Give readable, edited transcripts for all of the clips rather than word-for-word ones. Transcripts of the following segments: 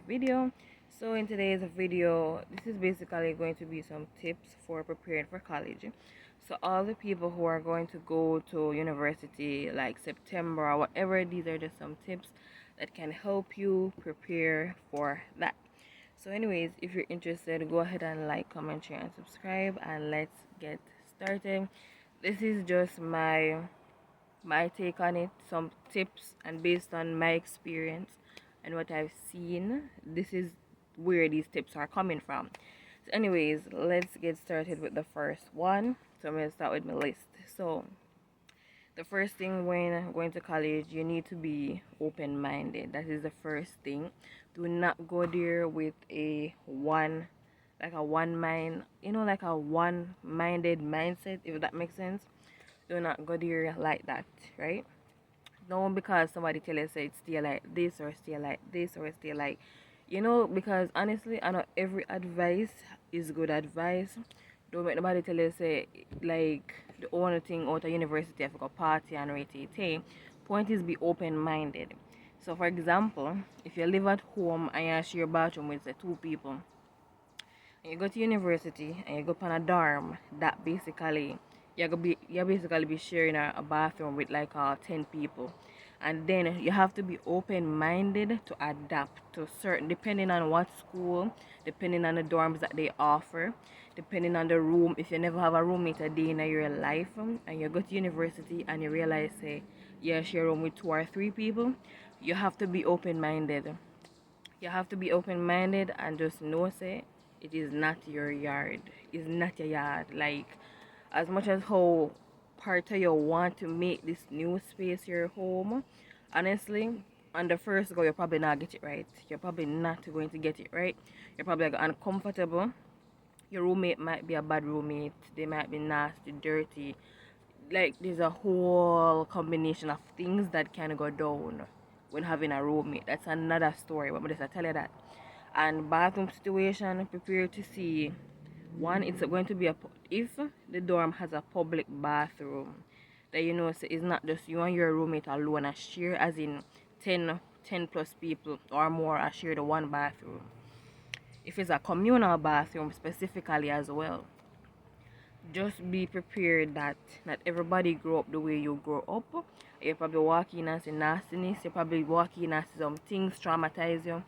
video. So in today's video, this is basically going to be some tips for preparing for college. So all the people who are going to go to university like September or whatever, these are just some tips that can help you prepare for that. So anyways, if you're interested, go ahead and like, comment, share, and subscribe, and let's get started. This is just my take on it, some tips, and based on my experience and what I've seen, this is where these tips are coming from. So anyways, let's get started with the first one. So I'm going to start with my list. So the first thing when going to college, you need to be open-minded. That is the first thing. Do not go there with a one mind, like a one-minded mindset, if that makes sense. Do not go there like that, right? No, because somebody tell us say it's still like this or still like this or still like, because honestly, I know every advice is good advice. Don't make nobody tell us say like the only thing out of university I forgot party and rate. Point is be open minded. So for example, if you live at home and you share a bathroom with say two people, and you go to university and you go on a dorm, that basically you basically be sharing a bathroom with like 10 people, and then you have to be open-minded to adapt to certain, depending on what school, depending on the dorms that they offer, depending on the room. If you never have a roommate a day in your life, and you go to university and you realize say you share a room with 2 or 3 people, you have to be open-minded. You have to be open-minded and just know say it is not your yard. It's not your yard. Like, as much as how part of you want to make this new space your home, honestly, on the first go, you're probably not get it right. You're probably not going to get it right. You're probably like, uncomfortable. Your roommate might be a bad roommate. They might be nasty, dirty. Like, there's a whole combination of things that can go down when having a roommate. That's another story, but I'm just tell you that. And bathroom situation, prepare to see. One, it's going to be if the dorm has a public bathroom, that so it's not just you and your roommate alone a share, as in 10 plus people or more a share the one bathroom. If it's a communal bathroom specifically as well, just be prepared that not everybody grow up the way you grow up. You're probably walking and see nastiness. You're probably walking and see some things traumatize you.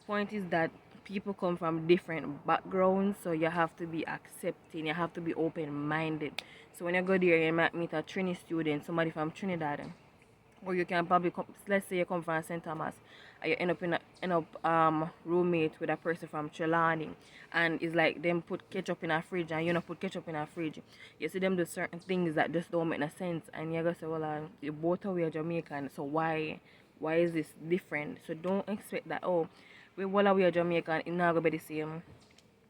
Point is that people come from different backgrounds, so you have to be accepting. You have to be open-minded. So when you go there, you might meet a Trini student, somebody from Trinidad, or you can probably come, let's say you come from St. Thomas, and you end up roommate with a person from Trelawney, and it's like them put ketchup in a fridge and you not put ketchup in a fridge. You see them do certain things that just don't make no sense, and you go say, well, you both are Jamaican, so why is this different? So don't expect that, oh, we all are Jamaican, it's not gonna be the same.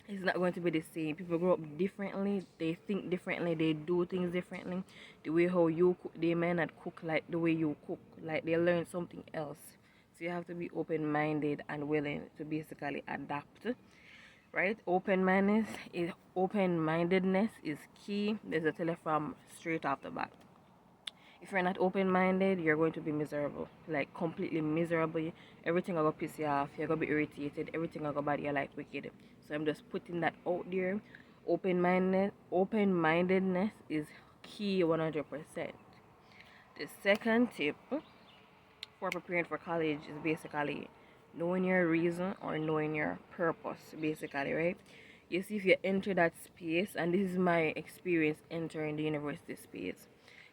It's not going to be the same. People grow up differently, they think differently, they do things differently. The way how you cook, they may not cook like the way you cook, like they learn something else. So you have to be open-minded and willing to basically adapt, right? Open-mindedness is key. There's a tell from straight off the bat. If you're not open-minded, you're going to be miserable, like completely miserable. Everything will go piss you off, you're going to be irritated, everything will go bad, you're like wicked. So I'm just putting that out there. Open-mindedness is key 100%. The second tip for preparing for college is basically knowing your reason or knowing your purpose, basically, right? You see, if you enter that space, and this is my experience entering the university space,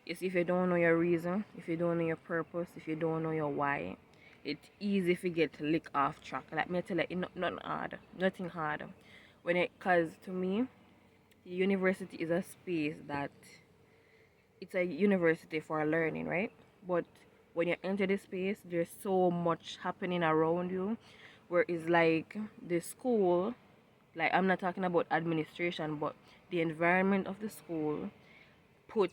you see, if you don't know your reason, if you don't know your purpose, if you don't know your why, it's easy if you get lick off track. Like me tell you, nothing hard. Cause to me, university is a space that it's a university for learning, right? But when you enter the space, there's so much happening around you, where it's like the school, like I'm not talking about administration, but the environment of the school put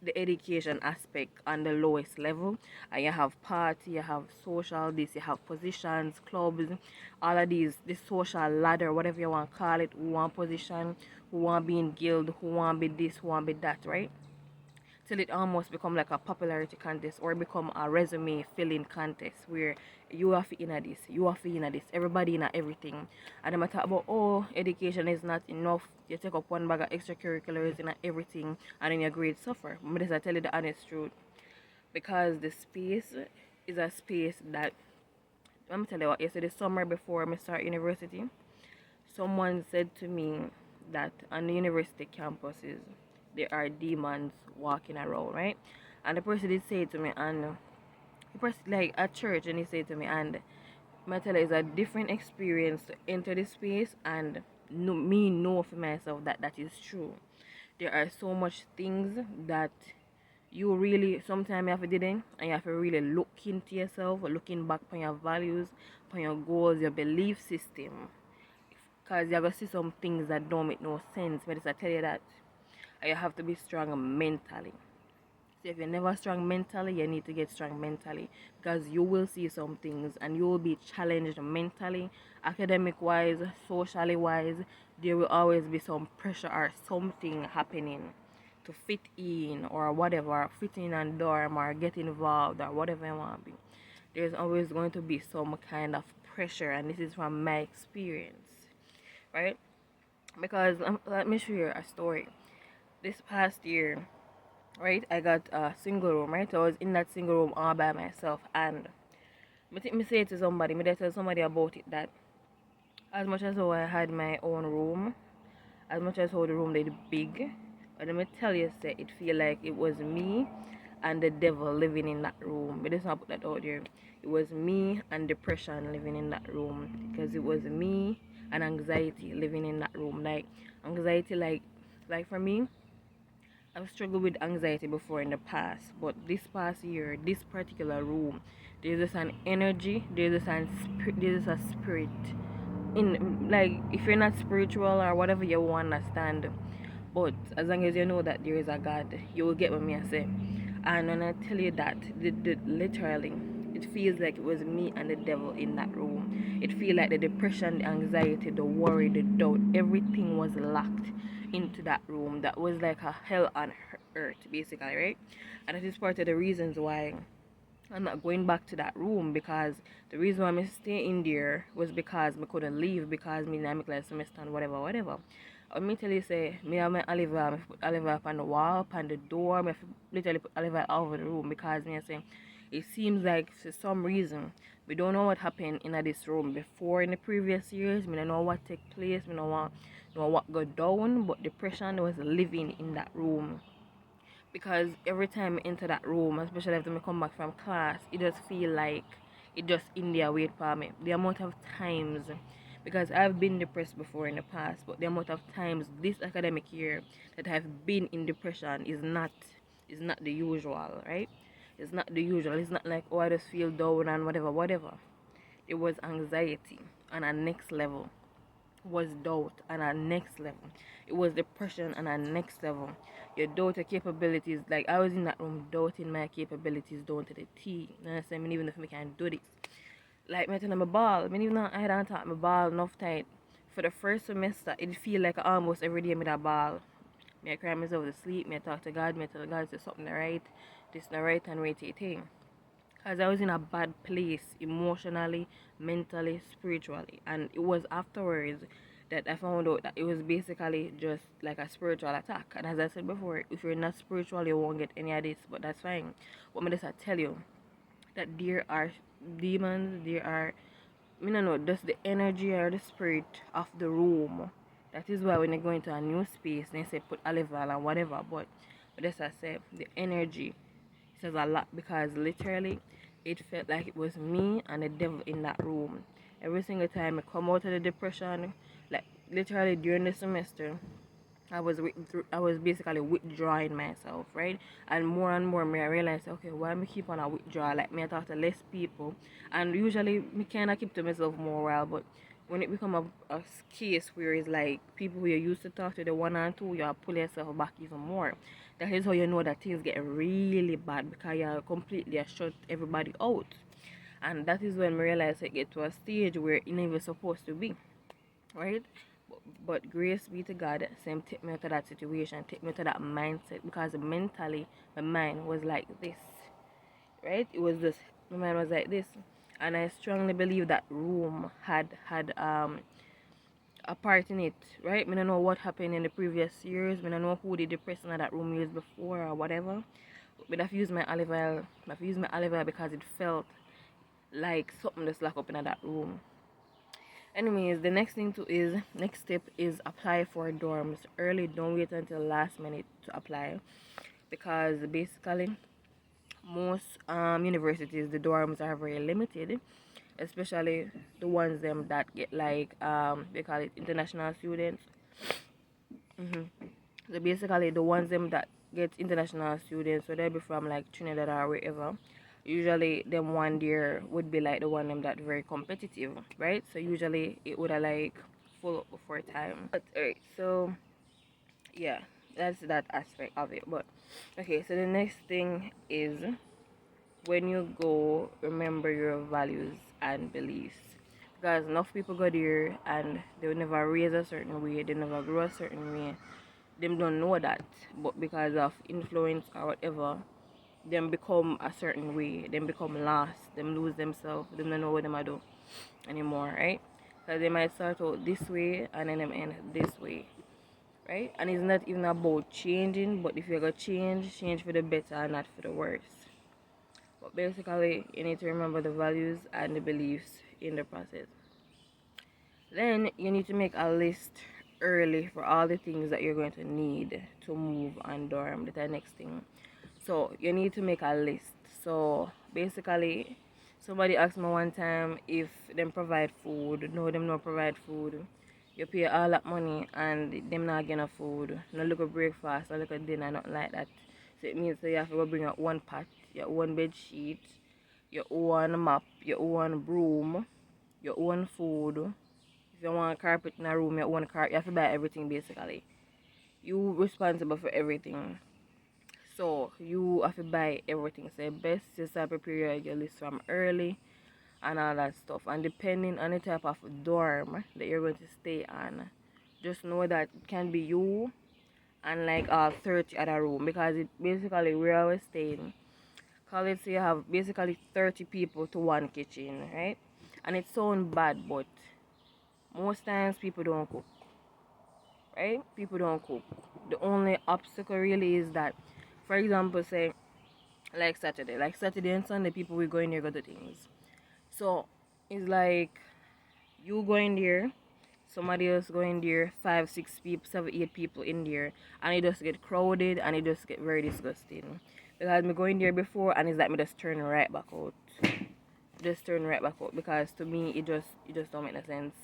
the education aspect on the lowest level, and you have party, you have social this, you have positions, clubs, all of these, the social ladder, whatever you want to call it, who want position, who want to be in guild, who want to be this, who want to be that, right? till it almost become like a popularity contest or become a resume filling contest where you have to in this, you have to in this, everybody in everything. And I'm talk about, oh, education is not enough. You take up one bag of extracurriculars in everything and then your grades suffer. But this I tell you the honest truth. Because the space is a space that, let me tell you what, yesterday summer before I start university, someone said to me that on the university campuses there are demons walking around, right? And the person did say it to me, and the person like at church, and he said to me, and my tell you, it's a different experience to enter the space and me know for myself that that is true. There are so much things that you really sometimes you have to do them, and you have to really look into yourself, looking back on your values, on your goals, your belief system, because you're going to see some things that don't make no sense. But I tell you that you have to be strong mentally. So if you're never strong mentally, you need to get strong mentally, because you will see some things and you will be challenged mentally, academic wise, socially wise. There will always be some pressure or something happening to fit in or whatever, fit in and dorm or get involved or whatever you want to be. There's always going to be some kind of pressure, and this is from my experience, right? Because let me share a story. This past year, right, I got a single room, right? I was in that single room all by myself, and I think me say it to somebody, me tell somebody about it, that as much as how I had my own room, as much as how the room did big, but let me tell you, say it feel like it was me and the devil living in that room. But let's not put that out there. It was me and depression living in that room, because it was me and anxiety living in that room. Like anxiety, like for me, I've struggled with anxiety before in the past, but this past year, this particular room, there's just an energy, there's just a spirit. In like, if you're not spiritual or whatever you want to understand, but as long as you know that there is a God, you will get what me I say. And when I tell you that, literally, it feels like it was me and the devil in that room. It feels like the depression, the anxiety, the worry, the doubt, everything was locked into that room. That was like a hell on earth, basically, right? And it is part of the reasons why I'm not going back to that room, because the reason why I stay in there was because I couldn't leave, because me I make like semester and whatever. Let me tell you, say, me have my Oliver, I put Oliver up on the wall, up on the door, I literally put Oliver all over the room, because me I say, it seems like for some reason, we don't know what happened in this room before in the previous years. We don't know what took place, we don't know what got down, but depression was living in that room. Because every time I enter that room, especially after I come back from class, it just feel like it just in there wait for me. The amount of times, because I've been depressed before in the past, but the amount of times this academic year that I've been in depression is not the usual, right? It's not the usual. It's not like, oh, I just feel down and whatever. It was anxiety on a next level, was doubt on a next level. It was depression on a next level. Your doubt your capabilities. Like, I was in that room doubting my capabilities down to the T. And I said, I even if I can do this. Like, I tell my ball. I even I hadn't taught my ball enough time. For the first semester, it feel like almost every day I that ball. Me I cry myself to sleep. Me I talk to God. Me I tell God say something right. This not right and right thing. Because I was in a bad place emotionally, mentally, spiritually. And it was afterwards that I found out that it was basically just like a spiritual attack. And as I said before, if you're not spiritual, you won't get any of this, but that's fine. What me just tell you, that there are demons, there are, I don't know, just the energy or the spirit of the room. That is why when you go into a new space, they say put olive oil and whatever, but as I said, the energy says a lot, because literally it felt like it was me and the devil in that room. Every single time I come out of the depression, like literally during the semester, I was basically withdrawing myself, right? And more me I realized, okay, why me keep on a withdraw? Like me I talk to less people, and usually me kinda keep to myself more while, but when it become a case where it's like people who you used to talk to, the one and two, you pull yourself back even more. That is how you know that things get really bad, because you completely shut everybody out. And that is when I realized I get to a stage where it never supposed to be, right? But grace be to God, same take me out of that situation, take me out of that mindset, because mentally my mind was like this, right? It was this, my mind was like this, and I strongly believe that room had a part in it, right? I don't know what happened in the previous years. I don't know who did the person in that room used before or whatever. But I've used my olive oil. I've used my olive oil because it felt like something just locked up in that room. Anyways, the next step is apply for dorms early. Don't wait until last minute to apply, because basically most universities, the dorms are very limited, especially the ones them that get like they call it international students. So basically the ones them that get international students, so they'll be from like Trinidad or wherever. Usually them one year would be like the one them that very competitive, right? So usually it would have like full up before time. But alright, so yeah, that's that aspect of it. But okay, so the next thing is, when you go, remember your values and beliefs, because enough people go there and they will never raise a certain way, they never grow a certain way, them don't know that, but because of influence or whatever, them become a certain way, them become lost, them lose themselves, them don't know what them do anymore, right? Because they might start out this way and then them end this way, right? And it's not even about changing, but if you're gonna change for the better and not for the worse. But basically, you need to remember the values and the beliefs in the process. Then you need to make a list early for all the things that you're going to need to move and dorm. That's the next thing. So you need to make a list. So basically, somebody asked me one time if them provide food. No, them not provide food. You pay all that money and them not get no food. No look at breakfast, no look at dinner, nothing like that. So it means that you have to go bring out one pot, your own bed sheet, your own map, your own broom, your own food. If you want a carpet in a room, your own carpet. You have to buy everything basically. You responsible for everything. So you have to buy everything. So best you start prepare your list from early and all that stuff. And depending on the type of dorm that you're going to stay on, just know that it can be you and like 30 other room, because it basically where I was staying, college, so you have basically 30 people to one kitchen, right? And it sounds bad, but most times people don't cook, right? People don't cook. The only obstacle really is that, for example, say like Saturday and Sunday, people will go in there go to things. So it's like you go in there, somebody else go in there, 5, 6 people, 7, 8 people in there, and it just get crowded and it just get very disgusting. Because me go in there before and it's like me just turn right back out. Just turn right back out, because to me it just don't make no sense.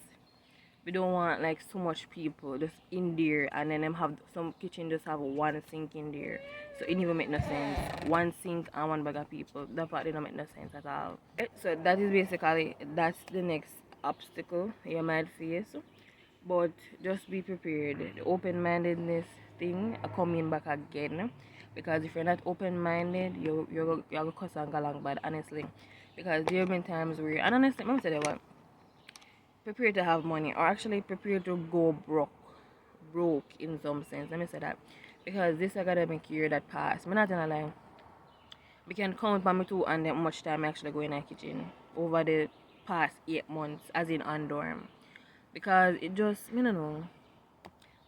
We don't want like so much people just in there, and then them have some kitchen just have one sink in there, so it never make no sense. One sink and one bag of people, that part didn't make no sense at all. So that is basically, that's the next obstacle you might face. But just be prepared. The open-mindedness thing coming back again, because if you're not open-minded, you're gonna cuss and go along bad, honestly. Because there have been times where, and honestly, let me tell you what, prepare to have money, or actually prepare to go broke in some sense. Let me say that, because this academic year that passed, I'm not gonna lie, we can count by me too and how much time I actually go in the kitchen over the past 8 months, as in on dorm. Because it just, I don't know,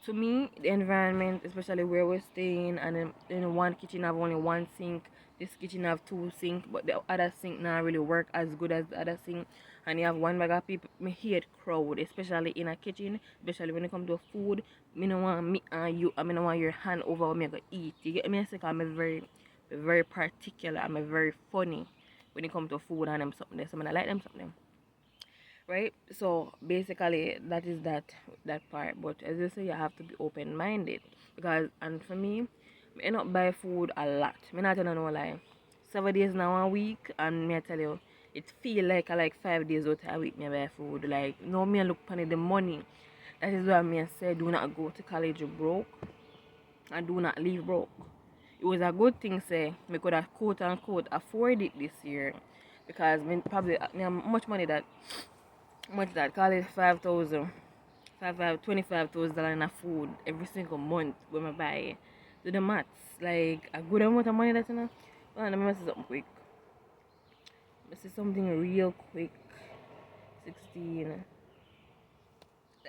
to me, the environment, especially where we're staying, and in one kitchen have only one sink, this kitchen have two sink, but the other sink not really work as good as the other sink, and you have one bag of people. Me hate crowd, especially in a kitchen, especially when it come to food. Me no want me and you, I mean, no want your hand over what me go eat. You get me? I say, I'm very particular, I'm very funny when it come to food and them something there, so I like them something. Right, so basically that is that part. But as you say, you have to be open-minded, because, and for me, I end up buy food a lot. Me not gonna know lie, 7 days now a week, and me I tell you, it feel like I like 5 days out a week me buy food. Like, no, me I look upon the money. That is why me I say, do not go to college broke and do not leave broke. It was a good thing, say me could have quote unquote afford it this year, because me probably me have much money that college 5,000. $25,000 in a food every single month when I buy. Do the maths. Like a good amount of money that's enough. Well, let me mess this up quick. This is something real quick. 16.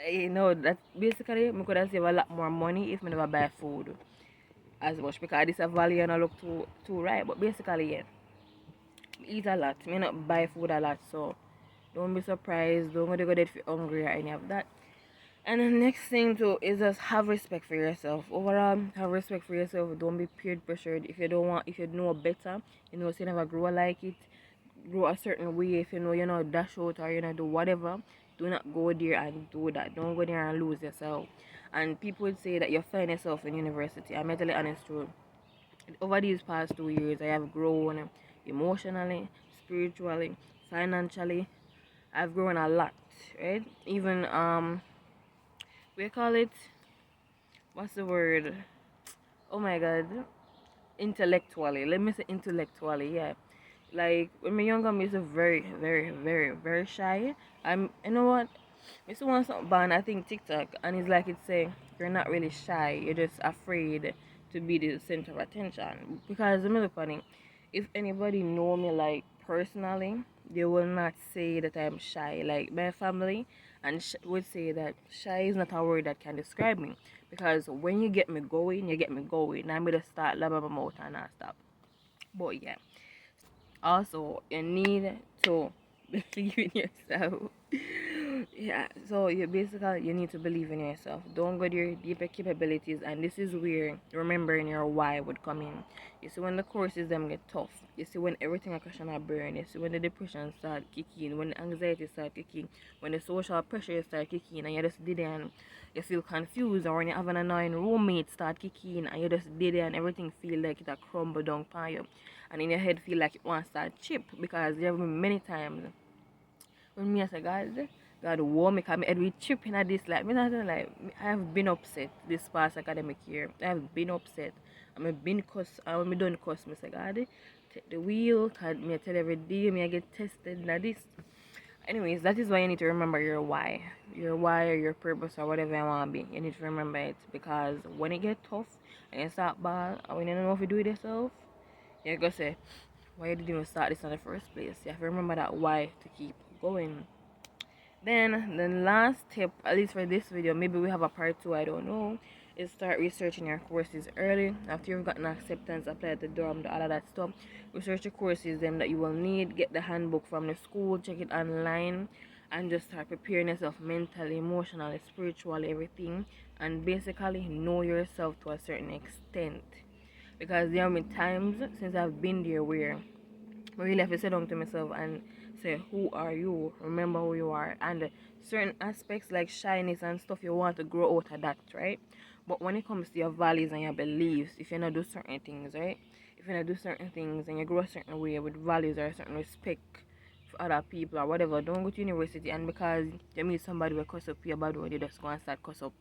You know, that basically I could have saved a lot more money if I never buy food as much because this a value and I look too right. But basically, yeah, eat a lot. Me not buy food a lot, so don't be surprised. Don't go dead if you're hungry or any of that. And the next thing too is just have respect for yourself. Overall, have respect for yourself. Don't be peer pressured. If you know better, you know, so you never grow like it, grow a certain way. If you know you know dash out or you know do whatever, do not go there and do that. Don't go there and lose yourself. And people would say that you find yourself in university. I'm tell you honest truth. Over these past 2 years, I have grown emotionally, spiritually, financially. I've grown a lot, right? Even we call it, what's the word? Oh my god, intellectually. Let me say intellectually, yeah. Like when my younger, I used to very shy. You know what? I used to want something ban, I think TikTok, and it's like it's saying you're not really shy. You're just afraid to be the center of attention. Because let me look funny. If anybody know me like personally, they will not say that I'm shy. Like my family and would say that shy is not a word that can describe me. Because when you get me going, you get me going. I'm gonna start loving my mouth and not stop. But yeah. Also, you need to believe in yourself. Yeah, so you need to believe in yourself. Don't go to your deeper capabilities, and this is where remembering your why would come in. You see when the courses them get tough, you see when everything a question a burn, you see when the depression start kicking, when the anxiety start kicking, when the social pressure start kicking, and you just did it and you feel confused, or when you have an annoying roommate start kicking and you just did it and everything feel like it a crumble down on you, and in your head feel like it wants to start chip because there have been many times when me I say God war me, cause me head we tripping at this like me not saying, like I have been upset this past academic year. I have been upset. I've been cuss and when me done cuss me say God take the wheel, cause me I tell every day me I get tested like this. Anyways, that is why you need to remember your why. Your why or your purpose or whatever you want to be. You need to remember it because when it get tough and you start ball and when you don't know if you do it yourself, you're gonna say, why you didn't even start this in the first place? You have to remember that why to keep going. Then the last tip, at least for this video, maybe we have a part 2, I don't know, is start researching your courses early. After you've gotten acceptance, apply at the dorm, all of that stuff. Research your courses them that you will need, get the handbook from the school, check it online, and just start preparing yourself mentally, emotionally, spiritually, everything. And basically know yourself to a certain extent. Because there have been times since I've been there where I really have to sit down to myself and say, who are you? Remember who you are. And certain aspects like shyness and stuff, you want to grow out of that, right? But when it comes to your values and your beliefs, if you not do certain things, right? If you not do certain things and you grow a certain way with values or a certain respect for other people or whatever, don't go to university and because you meet somebody will cuss up your bad word, you just go and start cuss up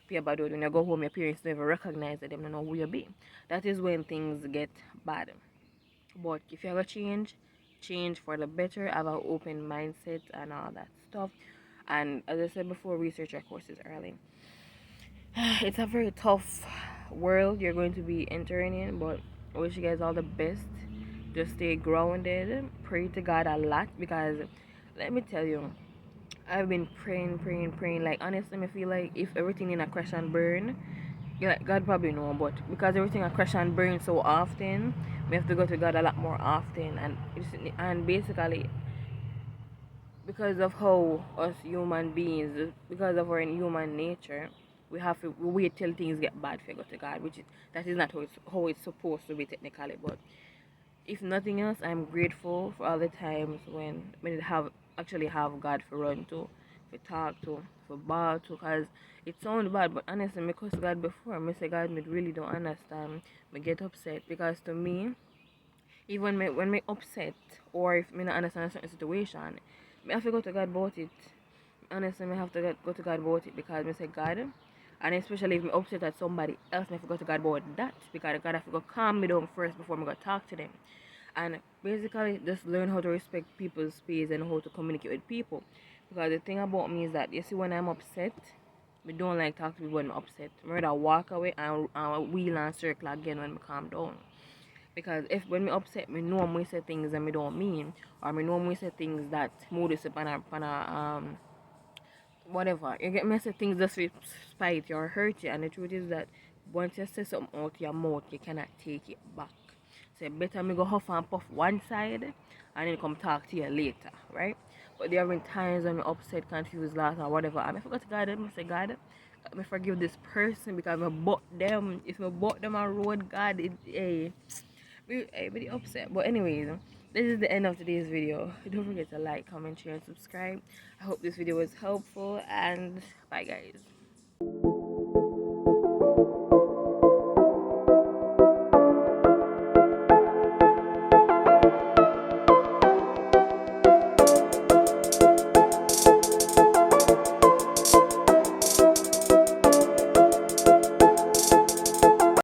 your bad word. When you go home, your parents never recognize that they don't know who you be. That is when things get bad. But if you ever change for the better, have an open mindset and all that stuff. And as I said before, research your courses early. It's a very tough world you're going to be entering in, but I wish you guys all the best. Just stay grounded, pray to God a lot because let me tell you, I've been praying. Like honestly, I feel like if everything in a crash and burn, yeah, God probably know, but because everything a crash and burn so often, we have to go to God a lot more often, and basically because of how us human beings, because of our human nature, we have to wait till things get bad for go to God, which is that is not how it's supposed to be technically. But if nothing else, I'm grateful for all the times when we have actually have God for run to, for talk to, for ball to, cause it sounds bad, but honestly, me cuss God before, me say God, me really don't understand, me get upset because to me, even me, when me upset or if me not understand a certain situation, me have to go to God about it. Honestly, me have to go to God about it because me say God, and especially if me upset at somebody else, me have to go to God about that because God have to go calm me down first before me go talk to them. And basically just learn how to respect people's space and how to communicate with people. Because the thing about me is that you see when I'm upset, Me don't like talk to people when I'm upset. I rather walk away and wheel and circle again when I calm down. Because if when me upset, me know me say things that me don't mean, or me know me say things that mood is upon a whatever. You get me say things just to spite you or hurt you, and the truth is that once you say something out your mouth, you cannot take it back. So better me go huff and puff one side and then come talk to you later, right? But there have been times when I'm upset, confused, lost, or whatever. And I forgot to God, I say, God, let me forgive this person because I bought them. If I bought them on road, God, pretty upset. But anyways, this is the end of today's video. Don't forget to like, comment, share, and subscribe. I hope this video was helpful, and bye guys.